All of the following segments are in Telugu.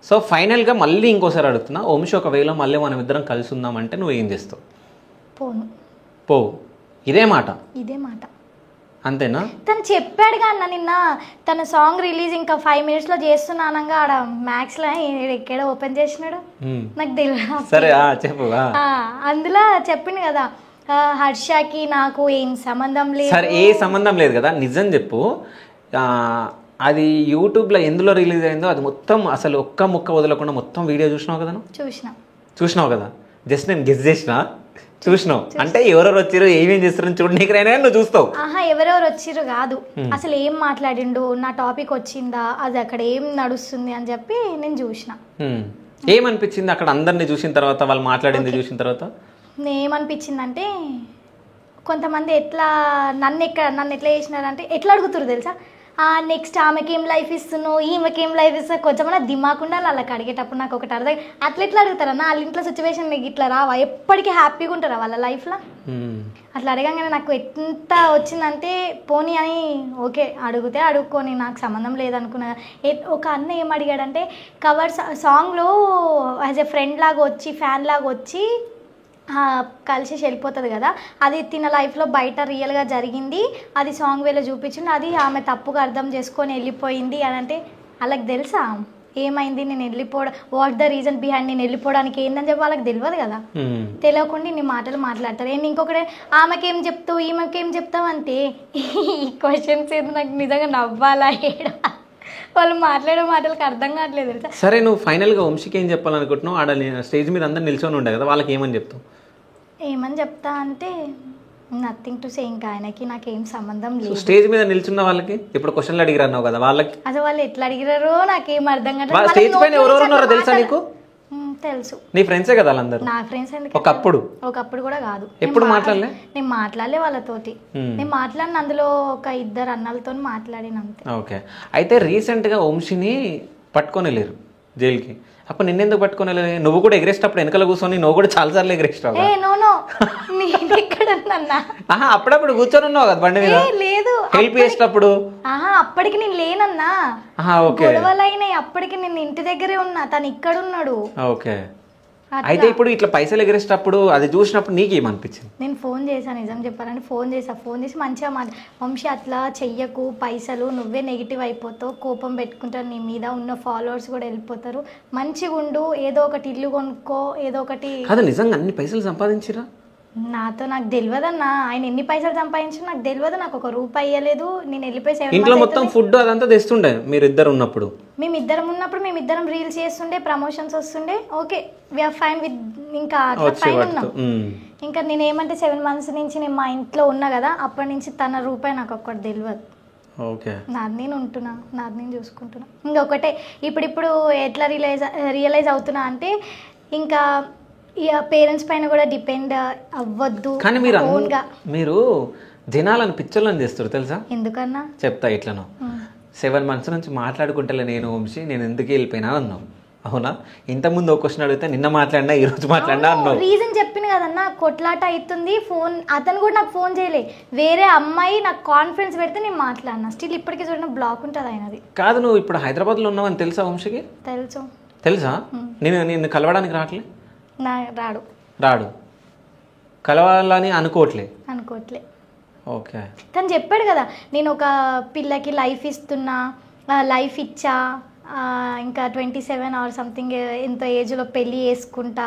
సో ఫైనల్గా మళ్ళీ ఇంకోసారి అడుగుతున్నా, వంశీ ఒకవేళ మళ్ళీ మనం ఇద్దరం కలిసి ఉందామంటే నువ్వు ఏం చేస్తావు? పోను. పోవు. ఇదే మాట? ఇదే మాట. అంతేనా? తను చెప్పాడుగా అన్న నిన్న, తన సాంగ్ రిలీజ్ ఇంకా 5 minutesలో చేస్తున్నానంగా ఆడ మ్యాక్స్లో ఎక్కడ ఓపెన్ చేసినాడు నాకు తెలియదు. సరే చెప్పు. అందులో చెప్పింది కదా హర్షకి నాకు ఏం సంబంధం లేదు. సరే ఏ సంబంధం లేదు కదా, నిజం చెప్పు. అది యూట్యూబ్లో ఎందులో రిలీజ్ అయిందో అది మొత్తం అసలు ఒక్క ముక్క వదలకుండా మొత్తం వీడియో చూసినావు కదా? చూసినావు కదా? జస్ట్ నేను గెస్ చేసినా, చూసినావు అంటే ఎవరెవరు వచ్చారు ఏమేం చేస్తారని చూడనీకరైనా నువ్వు చూస్తావు. ఎవరెవరు వచ్చిర్రు కాదు, అసలు ఏం మాట్లాడిండు, నా టాపిక్ వచ్చిందా, అది అక్కడ ఏం నడుస్తుంది అని చెప్పి నేను చూసిన. ఏమనిపించింది అక్కడ అందరినీ చూసిన తర్వాత, వాళ్ళు మాట్లాడింది చూసిన తర్వాత? ఏమనిపించిందంటే కొంతమంది నన్ను ఎట్లా చేసినారంటే ఎట్లా అడుగుతారు తెలుసా, నెక్స్ట్ ఆమెకేం లైఫ్ ఇస్తున్నావు, ఈమెకేం లైఫ్ ఇస్తా, కొంచెం దిమాకుండా వాళ్ళకి అడిగేటప్పుడు నాకు ఒకటి అర్థం, ఎట్లా అడుగుతారన్నా వాళ్ళ ఇంట్లో సిచ్యువేషన్ ఇట్లా రావా, ఎప్పటికీ హ్యాపీగా ఉంటారా వాళ్ళ లైఫ్లో? అట్లా అడగంగానే నాకు ఎంత వచ్చిందంటే పోనీ అని ఓకే అడిగితే అడుక్కొని నాకు సంబంధం లేదనుకున్నా. ఒక అన్న ఏం అడిగాడంటే కవర్ సాంగ్లో యాజ్ ఎ ఫ్రెండ్ లాగా వచ్చి ఫ్యాన్ లాగా వచ్చి కలిసి వెళ్ళిపోతుంది కదా, అది తిన లైఫ్లో బయట రియల్గా జరిగింది, అది సాంగ్ వేలో చూపించింది, అది ఆమె తప్పుగా అర్థం చేసుకొని వెళ్ళిపోయింది అని అంటే వాళ్ళకి తెలుసా ఏమైంది, నేను వెళ్ళిపోవడం వాట్ ద రీజన్ బిహైండ్ నేను వెళ్ళిపోవడానికి ఏందని చెప్పి వాళ్ళకి తెలియదు కదా. తెలియకుండా నీ మాటలు మాట్లాడతారు. ఏంటి ఇంకొకటి ఆమెకేం చెప్తావు ఈమెకేం చెప్తావు అంటే ఈ క్వశ్చన్స్ ఏదో నాకు నిజంగా నవ్వాలా ఏడా, వాళ్ళు మాట్లాడే మాటలకు అర్థం కావట్లేదు తెలుసా. సరే నువ్వు ఫైనల్గా వంశీకి ఏం చెప్పాలనుకుంటున్నావు? ఆడ స్టేజ్ మీద అందరు నిల్చొని ఉండే కదా, వాళ్ళకి ఏమని చెప్తావు? ఏమని చెప్తా అంటే నథింగ్ టు సే, ఇంకా ఆయనకి నాకేం సంబంధం లేదు. స్టేజ్ మీద నిల్చున్న వాళ్ళకి ఇప్పుడు క్వశ్చన్లు అడిగిరావు కదా, వాళ్ళకి అసలు వాళ్ళు ఎట్లా అడిగిరారో నాకేం అర్థం కాదు. స్టేజ్ పైన ఎవరెవరు ఉన్నారో తెలుసా నీకు? తెలుసు. నీ ఫ్రెండ్సే కదా వాళ్ళందరూ? నా ఫ్రెండ్స్. ఒకప్పుడు కూడా కాదు. ఎప్పుడు మాట్లాడలే? నేను మాట్లాడలే వాళ్ళతోటి. నేను మాట్లాడిన అందులో ఒక 2 అన్నలతో మాట్లాడిన అంతే. ఓకే. అయితే రీసెంట్గా వంశీని పట్టుకొని వెళ్ళారు జైలుకి, అప్పుడు నిన్నెందుకు పట్టుకొని వెళ్ళి? నువ్వు కూడా ఎగరేసేటప్పుడు వెనకాల కూర్చొని నువ్వు కూడా చాలా సార్లు ఎగరేస్తావు. అప్పుడప్పుడు కూర్చొని ఉన్నావు కదా బండి మీద? లేదు, హెల్ప్ చేసేటప్పుడు. అప్పటికి నేను లేనన్నా, గొడవలైనాయి, అప్పటికి నేను ఇంటి దగ్గరే ఉన్నా, తను ఇక్కడ ఉన్నాడు. ఓకే. అయితే ఇప్పుడు ఇట్లా పైసలు ఎగరేసేటప్పుడు అది చూసినప్పుడు నీకేమనిపించింది? నేను ఫోన్ చేశాను, నిజం చెప్పాలంటే ఫోన్ చేసి మంచిగా వంశీ అట్లా చెయ్యకు, పైసలు నువ్వే నెగిటివ్ అయిపోతావు, కోపం పెట్టుకుంటారు నీ మీద, ఉన్న ఫాలోవర్స్ కూడా వెళ్ళిపోతారు, మంచిగా ఉండు, ఏదో ఒకటి ఇల్లు కొనుక్కో, ఏదో ఒకటి. అది నిజంగా అన్ని పైసలు సంపాదించిరా? నాకు తెలియదన్నా, ఆయన ఎన్ని పైసలు సంపాదించారు నాకు తెలియదు, నాకు ఒక రూపాయి ఇవ్వలేదు. నేను వెళ్ళిపోయి ఇంట్లో మొత్తం ఫుడ్ అదంతా తెస్తుండే మీరు ఇద్దరు ఉన్నప్పుడు? మేమిద్దరం రీల్స్ చేస్తుండే, ప్రమోషన్స్ వస్తుండే, ఓకే వీఆర్ ఫైన్ విత్, ఇంకా అట్లా ఫైన్ ఉన్నాం. ఇంకా నేను ఏమంటే 7 months నుంచి నేను మా ఇంట్లో ఉన్నా కదా, అప్పటి నుంచి తన రూపాయి నాకు ఒక్కటి తెలియదు. నాది నేను ఉంటున్నా, నాది నేను చూసుకుంటున్నా. ఇంకొకటే ఇప్పుడు ఎట్లా రియలైజ్ అవుతున్నా అంటే ఇంకా పేరెంట్స్ పైన కూడా డిపెండ్ అవ్వద్దు. కానీ మీరు జనాలను పిచ్చర్లను చేస్తారు తెలుసా? ఎందుకన్నా చెప్తా. ఇట్లను 7 months నుంచి మాట్లాడుకుంటలే నేను వంశీ, నేను ఎందుకు వెళ్ళిపోయినా అన్నావు, అవునా? ఇంతకుముందు ఒక క్వశ్చన్ అడిగితే నిన్న మాట్లాడినా ఈ రోజు మాట్లాడినా అన్నావు. రీజన్ చెప్పిన కదన్నా, కొట్లాట అవుతుంది, ఫోన్ అతను కూడా నాకు ఫోన్ చేయలే, వేరే అమ్మాయి నాకు కాన్ఫిడెన్స్ పెడితే నేను మాట్లాడినా, స్టిల్ ఇప్పటికీ చూడండి బ్లాక్ ఉంటుంది ఆయనది. కాదు, నువ్వు ఇప్పుడు హైదరాబాద్లో ఉన్నావని తెలుసా వంశీకి? తెలుసా? నేను కలవడానికి రాడు, కలవాలని అనుకోవట్లే. ఓకే. తను చెప్పాడు కదా, నేను ఒక పిల్లకి లైఫ్ ఇస్తున్నా, లైఫ్ ఇచ్చా, ఇంకా 27 or సంథింగ్ ఎంతో ఏజ్లో పెళ్ళి చేసుకుంటా,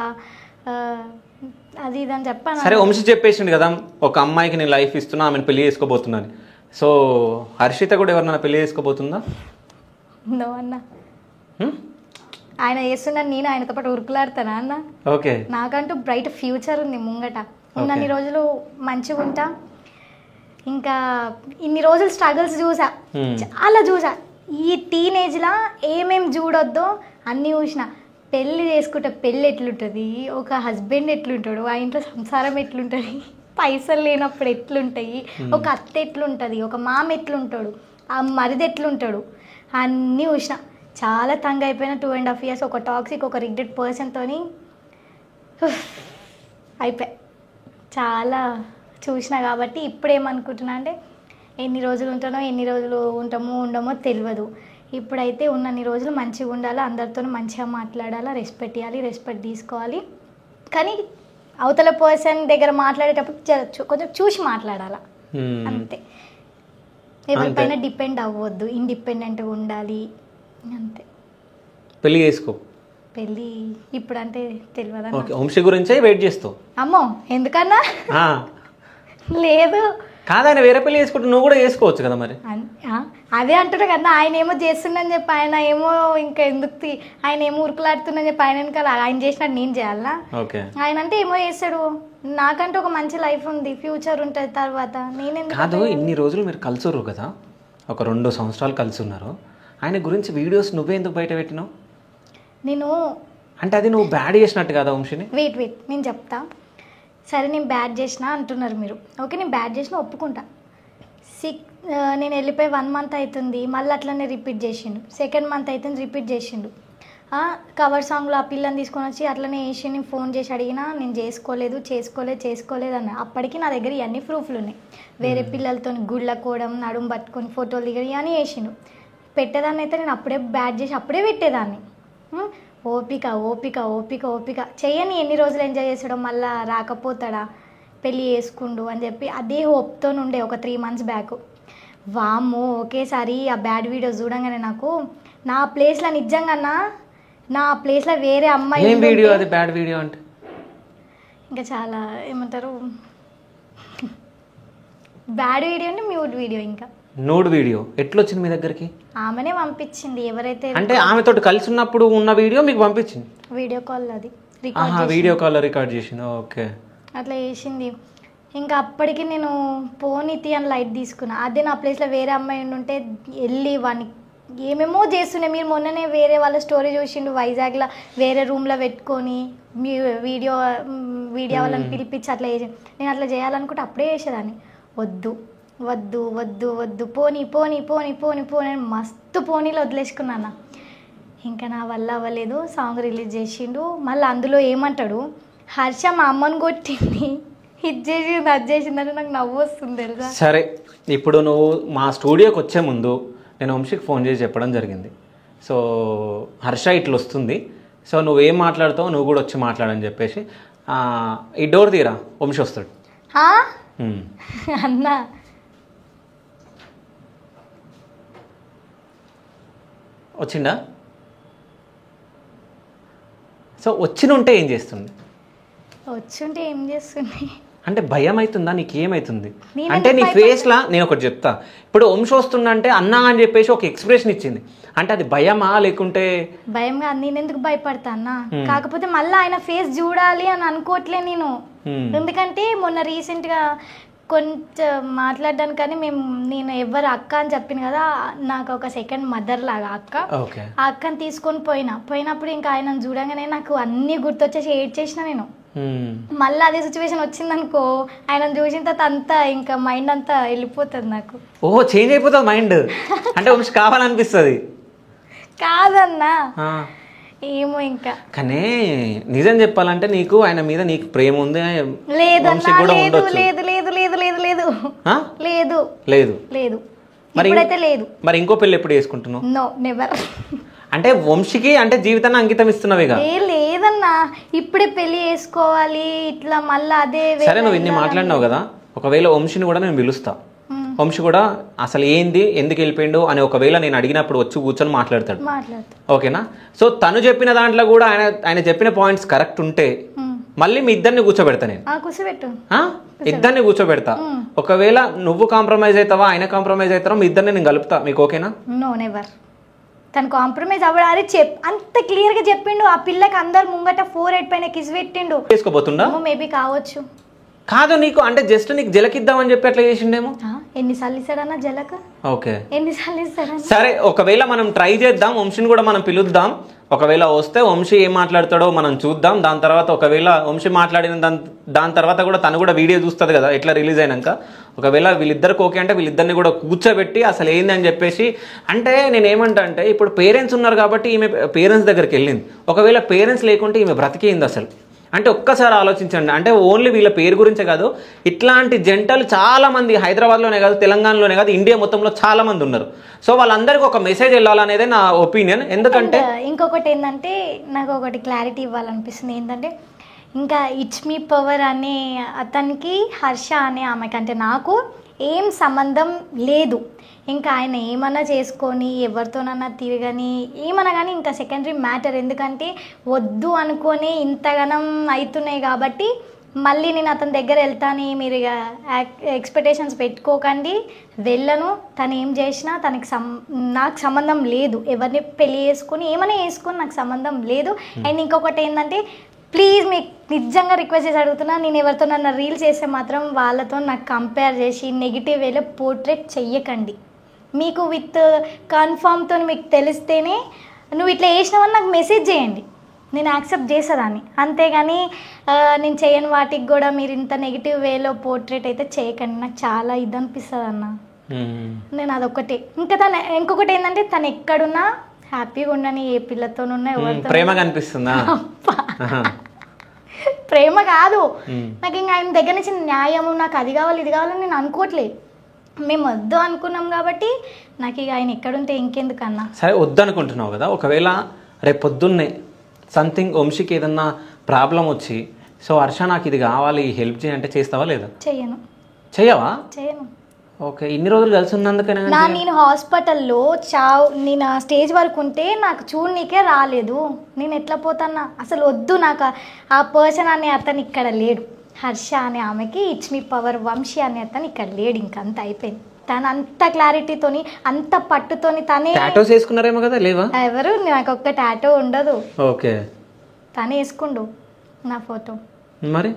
అది ఇదని చెప్పాను. సరే వంశీ చెప్పేసిండు కదా, ఒక అమ్మాయికి నేను లైఫ్ ఇస్తున్నా, ఆమెను పెళ్లి చేసుకోబోతున్నాను. సో హర్షిత కూడా ఎవరినైనా పెళ్లి చేసుకోబోతుందా? నో అన్న, ఆయన చేస్తున్నాను, నేను ఆయనతో పాటు ఉరుకులాడుతానా అన్న? ఓకే. నాకంటూ బ్రైట్ ఫ్యూచర్ ఉంది ముంగట, ఉన్నన్ని రోజులు మంచిగా ఉంటా. ఇంకా ఇన్ని రోజులు స్ట్రగుల్స్ చూసా, చాలా చూసా. ఈ టీనేజ్లో ఏమేం చూడొద్దో అన్నీ చూసిన. పెళ్ళి చేసుకుంటే పెళ్ళి ఎట్లుంటుంది, ఒక హస్బెండ్ ఎట్లుంటాడు, ఆ ఇంట్లో సంసారం ఎట్లుంటుంది, పైసలు లేనప్పుడు ఎట్లుంటాయి, ఒక అత్త ఎట్లుంటుంది, ఒక మామ ఎట్లుంటాడు, ఆ మరిది ఎట్లుంటాడు, అన్నీ చూసిన. చాలా తంగ అయిపోయిన 2.5 years ఒక టాక్సిక్, ఒక రిగ్రెట్ పర్సన్తో అయిపోయా. చాలా చూసిన కాబట్టి ఇప్పుడు ఏమనుకుంటున్నా అంటే ఎన్ని రోజులు ఉంటామో ఉండమో తెలియదు. ఇప్పుడైతే ఉన్నన్ని రోజులు మంచిగా ఉండాలి, అందరితో మంచిగా మాట్లాడాలా, రెస్పెక్ట్ ఇవ్వాలి, రెస్పెక్ట్ తీసుకోవాలి. కానీ అవతల పర్సన్ దగ్గర మాట్లాడేటప్పుడు కొంచెం చూసి మాట్లాడాలా, అంతే. ఎవరిపైన డిపెండ్ అవ్వద్దు, ఇండిపెండెంట్గా ఉండాలి, అంతే. పెళ్లి చేసుకో. పెళ్ళి ఇప్పుడు అంటే తెలియదా? వంశీ గురించే వెయిట్ చేస్తావు? అమ్మో ఎందుకన్నా, లేదు కాదు, ఆయన వేరే పెళ్లి చేసుకుంటే నువ్వు కూడా చేసుకోవచ్చు కదా మరి. అదే అంటున్నా కదా, ఆయన ఏమో చేస్తుండని చెప్పి ఆయన ఏమో ఇంకా ఎందుకు, ఆయన ఏమో ఉరుకులాడుతుందని చెప్పి ఆయన వెనకాల ఆయన చేసినట్టు నేను చేయాలా? ఆయన అంటే ఏమో చేస్తాడు, నాకంటే ఒక మంచి లైఫ్ ఉంది, ఫ్యూచర్ ఉంటుంది తర్వాత. నేను కాదు, ఇన్ని రోజులు మీరు కలిసిర్రు కదా, ఒక 2 సంవత్సరాలు కలిసి ఉన్నారు, ఆయన గురించి వీడియోస్ నువ్వే ఎందుకు బయట పెట్టినావు? నేను అంటే అది నువ్వు బ్యాడ్ చేసినట్టు కదా వంశీని. వెయిట్ నేను చెప్తా. సరే నేను బ్యాడ్ చేసిన అంటున్నారు మీరు, ఓకే నేను బ్యాడ్ చేసిన ఒప్పుకుంటా. నేను వెళ్ళిపోయి 1 మంత్ అవుతుంది, మళ్ళీ అట్లనే రిపీట్ చేసిండు. 2nd మంత్ అవుతుంది, రిపీట్ చేసిండు. కవర్ సాంగ్లో ఆ పిల్లని తీసుకొని వచ్చి అట్లనే వేసి నేను ఫోన్ చేసి అడిగినా, నేను చేసుకోలేదు అన్న. అప్పటికి నా దగ్గర ఇవన్నీ ప్రూఫ్లు ఉన్నాయి. వేరే పిల్లలతో గుళ్ళకోవడం, నడుము పట్టుకొని ఫోటోలు దిగడం ఇవన్నీ వేసిండు. పెట్టేదాన్ని అయితే నేను అప్పుడే బ్యాడ్ చేసి అప్పుడే పెట్టేదాన్ని. ఓపిక ఓపిక ఓపిక ఓపిక చెయ్యని, ఎన్ని రోజులు ఎంజాయ్ చేసాడో, మళ్ళీ రాకపోతాడా, పెళ్ళి చేసుకుండు అని చెప్పి అదే హోప్తో ఉండే ఒక 3 మంత్స్ బ్యాక్. వామ్మో ఒకేసారి ఆ బ్యాడ్ వీడియో చూడంగానే నాకు నా ప్లేస్లో నిజంగా నా ప్లేస్లో వేరే అమ్మాయి వీడియో, అది బ్యాడ్ వీడియో అంటే ఇంకా చాలా ఏమంటారు, బ్యాడ్ వీడియో అంటే మ్యూట్ వీడియో. ఇంకా నోడ్ వీడియో ఎట్లొచ్చింది మీ దగ్గరికి? ఆమెనే పంపించింది. ఎవరైతే అంటే ఆమెతో కలిసి ఉన్నప్పుడు ఉన్న వీడియో మీకు పంపించింది? వీడియో కాల్, అది వీడియో కాల్ రికార్డ్ చేసింది. ఓకే, అట్లా చేసింది. ఇంకా అప్పటికి నేను పోనీతి అని లైట్ తీసుకున్నా. అదే నా ప్లేస్లో వేరే అమ్మాయి ఉంటే వెళ్ళి వాడిని ఏమేమో చేస్తుండే. మీరు మొన్ననే వేరే వాళ్ళ స్టోరీ చూసిండు, వైజాగ్లో వేరే రూమ్లో పెట్టుకొని మీ వీడియో వాళ్ళని పిలిపించి అట్లా చేసి, నేను అట్లా చేయాలనుకుంటే అప్పుడే చేసేదాన్ని. వద్దు వద్దు వద్దు వద్దు, పోనీ పోనీ పోనీ పోనీ పోనీ అని మస్తు పోనీలో వదిలేసుకున్నాను. ఇంకా నా వల్ల అవ్వలేదు. సాంగ్ రిలీజ్ చేసిండు. మళ్ళీ అందులో ఏమంటాడు, హర్ష మా అమ్మని కొట్టింది, ఇది చేసింది, అది చేసిందంటే నాకు నవ్వు వస్తుంది తెలుసా. సరే, ఇప్పుడు నువ్వు మా స్టూడియోకి వచ్చే ముందు నేను వంశీకి ఫోన్ చేసి చెప్పడం జరిగింది. సో హర్ష ఇట్లా వస్తుంది, సో నువ్వేం మాట్లాడుతావు నువ్వు కూడా వచ్చి మాట్లాడని చెప్పేసి, ఈ డోర్ తీరా వంశీ వస్తాడు అన్నా. వచ్చిండా? సో వచ్చినుంటే ఏం చేస్తుంది? వచ్చుంటే ఏం చేస్తుంది అంటే భయం అవుతుందా? నీకు ఏమవుతుంది అంటే నీ ఫేస్లా? నేను ఒకటి చెప్తా, ఇప్పుడు వంశ వస్తుందంటే అన్నా అని చెప్పేసి ఒక ఎక్స్ప్రెషన్ ఇచ్చింది, అంటే అది భయమా లేకుంటే? భయంగా నేను ఎందుకు భయపడతా అన్న, కాకపోతే మళ్ళీ ఆయన ఫేస్ చూడాలి అని అనుకోవట్లే నేను. ఎందుకంటే మొన్న రీసెంట్గా కొంచెం మాట్లాడడానికి కానీ నేను ఎవరు అక్క అని చెప్పిన కదా, నాకు ఒక సెకండ్ మదర్ లాగా అక్క. ఆ అక్కని తీసుకొని పోయినప్పుడు ఇంకా ఆయన చూడంగానే నాకు అన్నీ గుర్తొచ్చేసి ఏడ్చేసిన నేను. మళ్ళీ అదే సిచ్యువేషన్ వచ్చిందనుకో, ఆయన చూసిన తర్వాత అంతా ఇంకా మైండ్ అంతా వెళ్ళిపోతుంది నాకు. ఓహో, చేంజ్ అయిపోతుంది మైండ్ అంటే వంశీ కావాలనిపిస్తుంది? కాదన్నా, ఏమో ఇంకా. కానీ నిజం చెప్పాలంటే నీకు ఆయన మీద నీకు ప్రేమ ఉంది? లేదన్నా, లేదు లేదు లేదు లేదు లేదు లేదు లేదు లేదు లేదు ఇప్పుడైతే లేదు. మరి ఇంకో పెళ్లి ఎప్పుడు చేసుకుంటున్నావు? No, never. అంటే వంశీకి అంటే జీవితాన్ని అంకితం ఇస్తున్నావేగా? లేదన్నా, ఇప్పుడే పెళ్లి చేసుకోవాలి ఇట్లా మళ్ళీ అదే. సరే, నువ్వు ఇన్ని మాట్లాడినావు కదా, ఒకవేళ వంశీని కూడా నేను పిలుస్తా, వంశీ కూడా అసలు ఏంది ఎందుకు వెళ్ళిపోయిండు అని ఒకవేళ నేను అడిగినప్పుడు వచ్చి కూర్చొని మాట్లాడతాడు, ఓకేనా? సో తను చెప్పిన దాంట్లో కూడా ఆయన చెప్పిన పాయింట్స్ కరెక్ట్ ఉంటే మళ్ళీ మీ ఇద్దరిని కూర్చోబెడతా నేను. ఇద్దరిని కూర్చోబెడతా. ఒకవేళ నువ్వు కాంప్రమైజ్ అవుతావా ఆయన కాంప్రమైజ్ అవుతారో మీ ఇద్దరిని నేను కలుపుతా, మీకు ఓకేనా? No, never. తను కాంప్రమైజ్ అవ్వడానికి అంత క్లియర్ గా చెప్పిండు. ఆ పిల్లకి అందరు ముంగట 4 పైన కిస్ పెట్టిండు. చేసుకోబోతుండా? మేబీ కావచ్చు. కాదు, నీకు అంటే జస్ట్ నీకు జలకిద్దామని చెప్పి అట్లా చేసిండేమో. ఎన్నిసార్లు ఇస్తాడన్నా జలక? ఓకే, ఎన్నిసార్లు ఇస్తాడన్నా? సరే, ఒకవేళ మనం ట్రై చేద్దాం, వంశీని కూడా మనం పిలుద్దాం. ఒకవేళ వస్తే వంశీ ఏం మాట్లాడతాడో మనం చూద్దాం. దాని తర్వాత ఒకవేళ వంశీ మాట్లాడిన దాని తర్వాత కూడా తను కూడా వీడియో చూస్తుంది కదా ఎట్లా రిలీజ్ అయినాక. ఒకవేళ వీళ్ళిద్దరికి ఓకే అంటే వీళ్ళిద్దరిని కూడా కూర్చోబెట్టి అసలు ఏంది అని చెప్పేసి, అంటే నేను ఏమంటా అంటే ఇప్పుడు పేరెంట్స్ ఉన్నారు కాబట్టి ఈమె పేరెంట్స్ దగ్గరికి వెళ్ళింది. ఒకవేళ పేరెంట్స్ లేకుంటే ఈమె బ్రతికేయింది అసలు. అంటే ఒక్కసారి ఆలోచించండి, అంటే ఓన్లీ వీళ్ళ పేరు గురించే కాదు, ఇట్లాంటి జంటలు చాలా మంది హైదరాబాద్లోనే కాదు, తెలంగాణలోనే కాదు, ఇండియా మొత్తంలో చాలా మంది ఉన్నారు. సో వాళ్ళందరికీ ఒక మెసేజ్ వెళ్ళాలనేదే నా ఒపీనియన్. ఎందుకంటే ఇంకొకటి ఏంటంటే నాకు ఒకటి క్లారిటీ ఇవ్వాలనిపిస్తుంది ఏంటంటే, ఇంకా ఇట్స్ మీ పవర్ అనే అతనికి హర్ష అనే ఆమెకి అంటే నాకు ఏం సంబంధం లేదు. ఇంకా ఆయన ఏమన్నా చేసుకొని ఎవరితోనన్నా తిరగని ఏమన్నా కానీ ఇంకా సెకండరీ మ్యాటర్. ఎందుకంటే వద్దు అనుకొని ఇంతగానం అవుతున్నాయి కాబట్టి మళ్ళీ నేను అతని దగ్గర వెళ్తాను, మీరు ఇక ఎక్స్పెక్టేషన్స్ పెట్టుకోకండి, వెళ్ళను. తను ఏం చేసినా నాకు సంబంధం లేదు. ఎవరిని పెళ్ళి చేసుకొని ఏమైనా చేసుకొని నాకు సంబంధం లేదు. అండ్ ఇంకొకటి ఏంటంటే ప్లీజ్ మీకు నిజంగా రిక్వెస్ట్ చేసి అడుగుతున్నా, నేను ఎవరితో నన్ను రీల్స్ చేస్తే మాత్రం వాళ్ళతో నాకు కంపేర్ చేసి నెగిటివ్ వేలో పోర్ట్రేట్ చెయ్యకండి. మీకు విత్ కన్ఫర్మ్తో మీకు తెలిస్తేనే నువ్వు ఇట్లా చేసినావని నాకు మెసేజ్ చేయండి, నేను యాక్సెప్ట్ చేసేదాన్ని. అంతేగాని నేను చేయని వాటికి కూడా మీరు ఇంత నెగిటివ్ వేలో పోర్ట్రేట్ అయితే చేయకండి. నాకు చాలా ఇది అనిపిస్తుంది అన్న. నేను అదొక్కటే. ఇంకొకటి ఏంటంటే తను ఎక్కడున్నా హ్యాపీగా ఉండని, ఏ పిల్లతోనున్నా ఎవరితో. ప్రేమగా అనిపిస్తుందా? ప్రేమ కాదు, నాకు ఇంకా ఆయన దగ్గర నుంచి న్యాయము, నాకు అది కావాలి ఇది కావాలని నేను అనుకోవట్లేదు. మేము వద్దు అనుకున్నాం కాబట్టి నాకు ఇక ఆయన ఎక్కడుంటే ఇంకెందుకన్నా. సరే వద్దు అనుకుంటున్నావు కదా, ఒకవేళ రేపు పొద్దున్నే సంథింగ్ వంశీకి ఏదన్నా ప్రాబ్లం వచ్చి సో హర్ష నాకు ఇది కావాలి హెల్ప్ చేయంటే చేస్తావా లేదా? చెయ్యను. చెయ్యవా? చేయను. ఓకే, ఇన్ని రోజులు కలిసి ఉన్నందుకనే నేను హాస్పిటల్లో నేను ఆ స్టేజ్ వరకు ఉంటే నాకు చూడనీకే రాలేదు. నేను ఎట్లా పోతాన్నా? అసలు వద్దు, నాకు ఆ పర్సన్ అనే అతను ఇక్కడ లేడు. హర్ష అనే ఆమెకి ఇట్స్ మీ పవర్ వంశీ అనే అతను ఇక్కడ లేడు. ఇంకంత అయిపోయింది. తను అంత క్లారిటీతోని అంత పట్టుతోని తనే టాటోస్ వేసుకున్నారేమో కదా? లేవా? ఎవరు? నాకు ఒక్క టాటో ఉండదు. ఓకే, తనే వేసుకుండు నా ఫోటో. మరి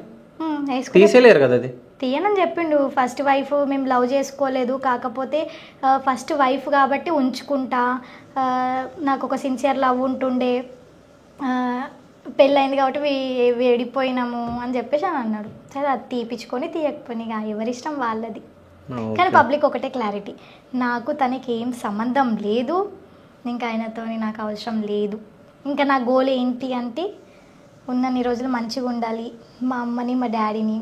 తీసేలేరు కదా? అది తీయనని చెప్పిండు. ఫస్ట్ వైఫ్ మేము లవ్ చేసుకోలేదు, కాకపోతే ఫస్ట్ వైఫ్ కాబట్టి ఉంచుకుంటా, నాకు ఒక సిన్సియర్ లవ్ ఉంటుండే, పెళ్ళయింది కాబట్టి వేడిపోయినాము అని చెప్పేసి అని అన్నాడు. సరే అది తీపించుకొని తీయకపోయినా ఇక ఎవరిష్టం వాళ్ళది. కానీ పబ్లిక్ ఒకటే క్లారిటీ, నాకు తనకి ఏం సంబంధం లేదు, ఇంకా ఆయనతో నాకు అవసరం లేదు. ఇంకా నా గోల్ ఏంటి అంటే ఉన్నన్ని రోజులు మంచిగా ఉండాలి, మా అమ్మని మా డాడీని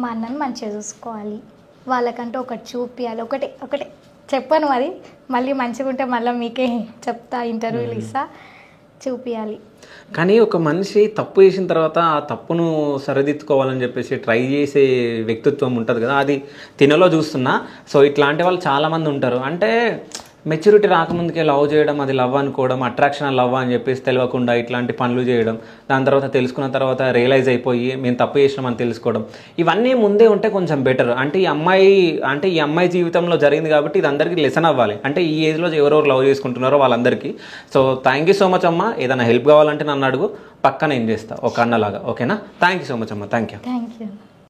మా అన్నని మంచిగా చూసుకోవాలి, వాళ్ళకంటూ ఒకటి చూపించాలి. ఒకటే చెప్పాను, మరి మళ్ళీ మంచిగా ఉంటే మళ్ళీ మీకే చెప్తా, ఇంటర్వ్యూలు ఇస్తా, చూపించాలి. కానీ ఒక మనిషి తప్పు చేసిన తర్వాత ఆ తప్పును సరిదిద్దుకోవాలని చెప్పేసి ట్రై చేసే వ్యక్తిత్వం ఉంటుంది కదా, అది తినలో చూస్తున్నా. సో ఇట్లాంటి వాళ్ళు చాలామంది ఉంటారు. అంటే మెచ్యూరిటీ రాకముందుకే లవ్ చేయడం, అది లవ్ అనుకోవడం, అట్రాక్షన్ లవ్ అని చెప్పేసి తెలియకుండా ఇట్లాంటి పనులు చేయడం, దాని తర్వాత తెలుసుకున్న తర్వాత రియలైజ్ అయిపోయి మేము తప్పు చేసినామని తెలుసుకోవడం, ఇవన్నీ ముందే ఉంటే కొంచెం బెటర్. అంటే ఈ అమ్మాయి జీవితంలో జరిగింది కాబట్టి ఇది అందరికీ లెసన్ అవ్వాలి. అంటే ఈ ఏజ్లో ఎవరెవరు లవ్ చేసుకుంటున్నారో వాళ్ళందరికీ. So thank you so much అమ్మ. ఏదైనా హెల్ప్ కావాలంటే నన్ను అడుగు, పక్కన ఏం చేస్తా ఒక అన్నలాగా. ఓకేనా? థ్యాంక్ యూ సో మచ్ అమ్మ. Thank you.